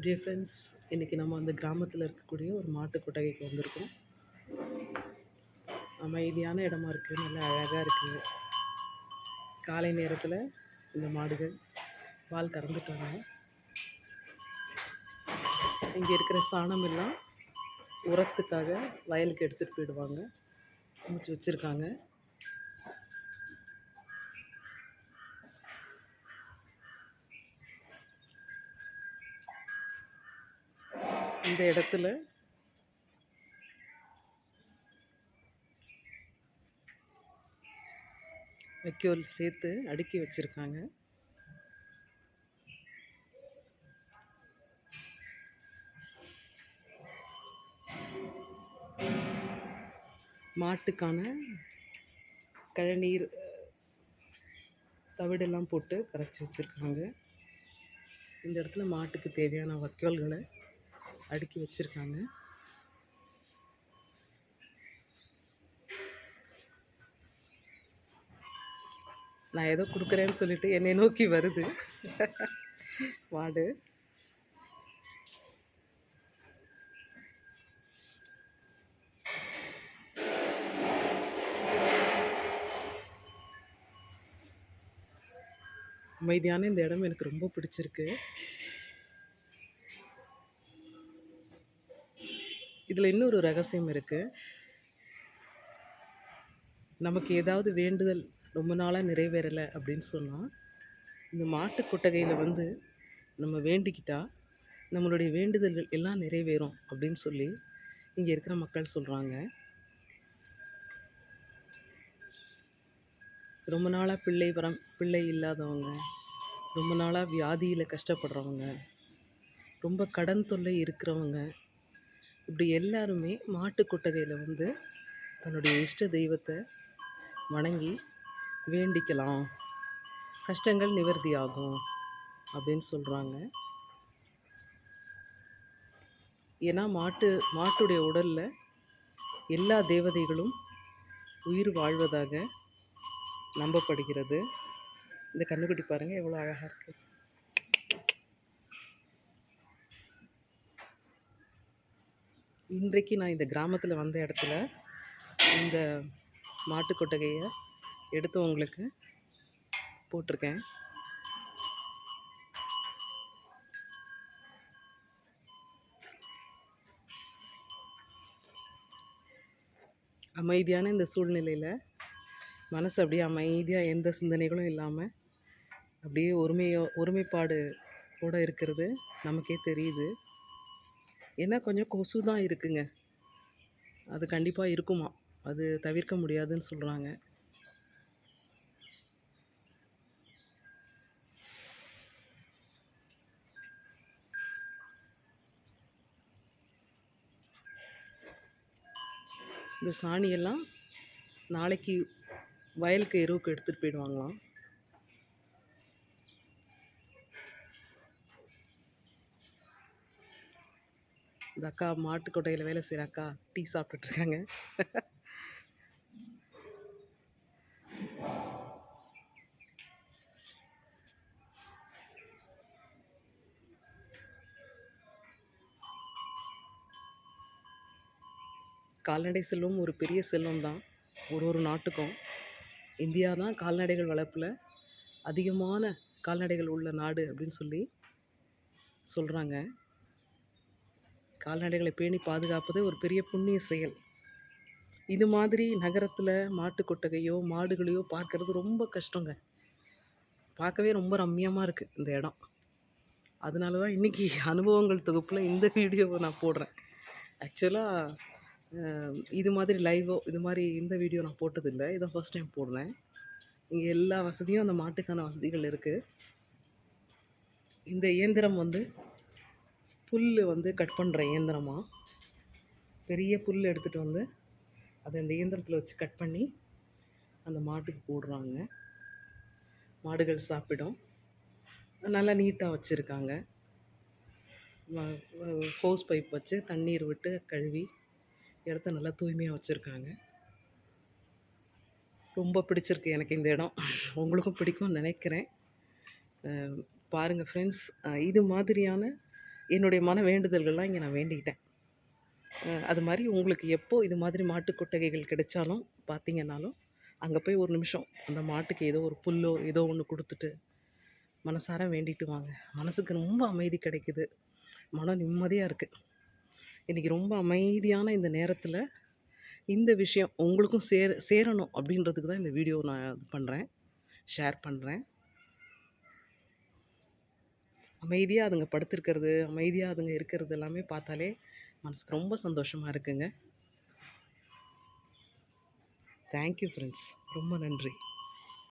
Dear friends, இன்றைக்கி நம்ம அந்த கிராமத்தில் இருக்கக்கூடிய ஒரு மாட்டு கொட்டகைக்கு வந்திருக்கோம். அமைதியான இடமா இருக்குது, நல்லா அழகாக இருக்குது. காலை நேரத்தில் இந்த மாடுகள் பால் கறந்துட்டாங்க. இங்கே இருக்கிற சாணம் எல்லாம் உரத்துக்காக வயலுக்கு எடுத்துகிட்டு போயிடுவாங்க. அமைச்சு வச்சுருக்காங்க. இந்த இடத்துல வைக்கோல் சேர்த்து அடுக்கி வச்சுருக்காங்க. மாட்டுக்கான கழநீர் தவிடெல்லாம் போட்டு கரைச்சி வச்சுருக்காங்க. இந்த இடத்துல மாட்டுக்கு தேவையான வைக்கோல்களை அடுக்கி வச்சுருக்காங்க. நான் ஏதோ கொடுக்குறேன்னு சொல்லிட்டு என்னை நோக்கி வருது மாடு. அமைதியான இந்த இடம் எனக்கு ரொம்ப பிடிச்சிருக்கு. இதில் இன்னொரு ரகசியம் இருக்குது. நமக்கு ஏதாவது வேண்டுதல் ரொம்ப நாளாக நிறைவேறலை அப்படின்னு சொன்னால், இந்த மாட்டு கொட்டகையில் வந்து நம்ம வேண்டிக்கிட்டா நம்மளுடைய வேண்டுதல்கள் எல்லாம் நிறைவேறும் அப்படின்னு சொல்லி இங்கே இருக்கிற மக்கள் சொல்கிறாங்க. ரொம்ப நாளாக பிள்ளை இல்லாதவங்க, ரொம்ப நாளாக வியாதியில் கஷ்டப்படுறவங்க, ரொம்ப கடன் தொல்லை இருக்கிறவங்க, இப்படி எல்லாருமே மாட்டு கொட்டகையில் வந்து தன்னுடைய இஷ்ட தெய்வத்தை வணங்கி வேண்டிக்கலாம், கஷ்டங்கள் நிவர்த்தி ஆகும் அப்படின்னு சொல்கிறாங்க. ஏன்னா மாட்டுடைய உடலில் எல்லா தேவதைகளும் உயிர் வாழ்வதாக நம்பப்படுகிறது. இந்த கண்ணுக்குட்டி பாருங்கள் எவ்வளோ அழகாக இருக்குது. இன்றைக்கு நான் இந்த கிராமத்தில் வந்த இடத்துல இந்த மாட்டு கொட்டகையை எடுத்து உங்களுக்கு போட்டிருக்கேன். அமைதியான இந்த சூழ்நிலையில் மனசு அப்படியே அமைதியாக, எந்த சிந்தனைகளும் இல்லாமல் அப்படியே ஒருமைப்பாடு கூட இருக்கிறது நமக்கே தெரியுது. ஏன்னா கொஞ்சம் கொசு தான் இருக்குங்க, அது கண்டிப்பாக இருக்குமா, அது தவிர்க்க முடியாதுன்னு சொல்கிறாங்க. இந்த சாணியெல்லாம் நாளைக்கு வயலுக்கு எருவுக்கு எடுத்துகிட்டு போயிடுவாங்களாம். இந்த அக்கா மாட்டு கொட்டையில் வேலை செய்கிற அக்கா டீ சாப்பிட்டுட்ருக்காங்க. கால்நடை செல்வம் ஒரு பெரிய செல்வம் தான் ஒரு நாட்டுக்கும். இந்தியா தான் கால்நடைகள் வளர்ப்பில் அதிகமான கால்நடைகள் உள்ள நாடு அப்படின்னு சொல்லி சொல்கிறாங்க. கால்நடைகளை பேணி பாதுகாப்பது ஒரு பெரிய புண்ணிய செயல். இது மாதிரி நகரத்தில் மாட்டு கொட்டகையோ மாடுகளையோ பார்க்குறது ரொம்ப கஷ்டங்க. பார்க்கவே ரொம்ப ரம்மியமாக இருக்குது இந்த இடம். அதனால தான் இன்றைக்கி அனுபவங்கள் தொகுப்பில் இந்த வீடியோவை நான் போடுறேன். ஆக்சுவலாக இது மாதிரி லைவோ இது மாதிரி இந்த வீடியோ நான் போட்டதில்லை, இதை ஃபர்ஸ்ட் டைம் போடுறேன். இங்கே எல்லா வசதியும் அந்த மாட்டுக்கான வசதிகள் இருக்குது. இந்த இயந்திரம் வந்து புல் வந்து கட் பண்ணுற இயந்திரமாக, பெரிய புல் எடுத்துகிட்டு வந்து அதை இந்த இயந்திரத்தில் வச்சு கட் பண்ணி அந்த மாட்டுக்கு போடுறாங்க. மாடுகள் சாப்பிடும். நல்லா நீட்டாக வச்சுருக்காங்க. ஹோஸ் பைப் வச்சு தண்ணீர் விட்டு கழுவி இடத்த நல்லா தூய்மையாக வச்சுருக்காங்க. ரொம்ப பிடிச்சிருக்கு எனக்கு இந்த இடம். உங்களுக்கும் பிடிக்கும்னு நினைக்கிறேன். பாருங்கள் ஃப்ரெண்ட்ஸ், இது மாதிரியான என்னுடைய மன வேண்டுதல்கள்லாம் இங்கே நான் வேண்டிக்கிட்டேன். அது மாதிரி உங்களுக்கு எப்போ இது மாதிரி மாட்டு கொட்டகைகள் கிடைச்சாலும் பார்த்தீங்கன்னாலும், அங்கே போய் ஒரு நிமிஷம் அந்த மாட்டுக்கு ஏதோ ஒரு புல்லோ, ஏதோ ஒண்ணு குடுத்துட்டு, மனசார வேண்டிட்டு வாங்க. மனசுக்கு ரொம்ப அமைதி கிடைக்குது. மனம் நிம்மதியா இருக்கு. இன்னைக்கு ரொம்ப அமைதியான இந்த நேரத்தில, இந்த விஷயம் உங்களுக்கும் சேரணும் அப்படின்றதுக்கு தான் இந்த வீடியோ நான் இது பண்றேன். ஷேர் பண்றேன். அமைதியா அதுங்க படுத்திருக்கிறது, அமைதியா அதுங்க இருக்கிறது எல்லாமே பார்த்தாலே மனசுக்கு ரொம்ப சந்தோஷமா இருக்குங்க. Thank you friends. ரொம்ப நன்றி.